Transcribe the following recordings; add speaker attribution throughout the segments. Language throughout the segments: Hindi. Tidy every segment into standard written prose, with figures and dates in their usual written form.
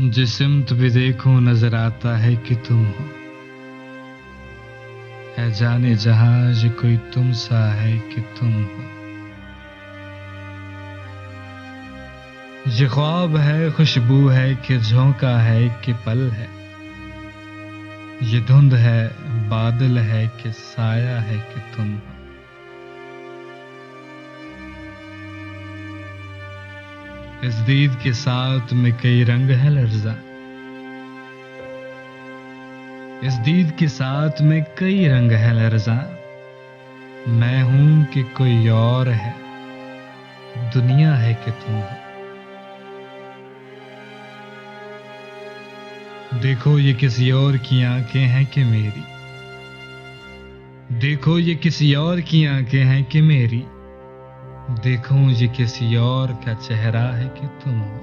Speaker 1: जिस सिमत भी देखूं नजर आता है कि तुम हो। है जाने जहां ये कोई तुम सा है कि तुम हो। ये ख्वाब है, खुशबू है कि झोंका है कि पल है। ये धुंध है, बादल है कि साया है कि तुम हो। इस दीद के साथ में कई रंग है लर्जा। इस दीद के साथ में कई रंग है लर्जा। मैं हूं कि कोई और है, दुनिया है कि तुम हो। देखो ये किसी और की आंखें हैं कि मेरी। देखो ये किसी और की आंखें हैं कि मेरी। देखो ये किसी और का चेहरा है कि तुम हो।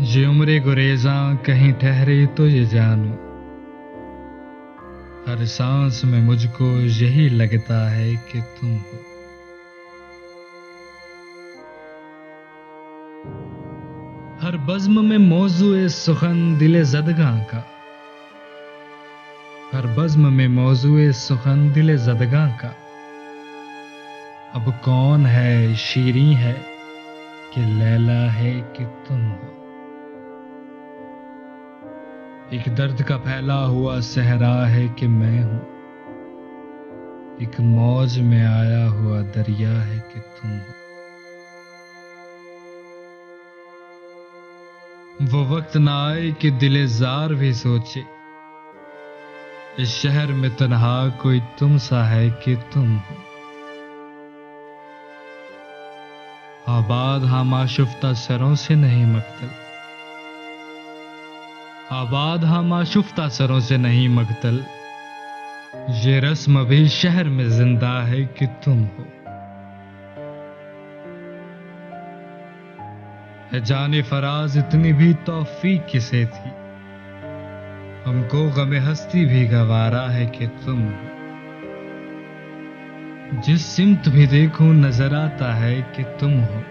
Speaker 1: ये उम्र गुरेजा कहीं ठहरे तो ये जानूं। हर सांस में मुझको यही लगता है कि तुम हो। हर बज़्म में मौजूए सुखन दिले ज़दगां का। हर बज़्म में मौजूए सुखन दिले ज़दगां का। अब कौन है, शीरीं है कि लैला है कि तुम हो। एक दर्द का फैला हुआ सहरा है कि मैं हूं। एक मौज में आया हुआ दरिया है कि तुम हो। वो वक्त ना आए कि दिले जार भी सोचे। इस शहर में तन्हा कोई तुम सा है कि तुम हो। आबाद हम आशुफ्ता सरों से नहीं मकतल। आबाद हम आशुफ्ता सरों से नहीं मकतल। ये रस्म भी शहर में जिंदा है कि तुम हो। है जाने फराज इतनी भी तौफीक किसे थी। हमको गमे हस्ती भी गवारा है कि तुम हो। जिस सिमत भी देखूं नजर आता है कि तुम हो।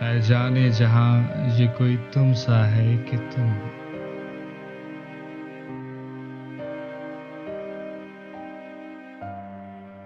Speaker 1: है जाने जहां ये कोई तुम सा है कि तुम हो।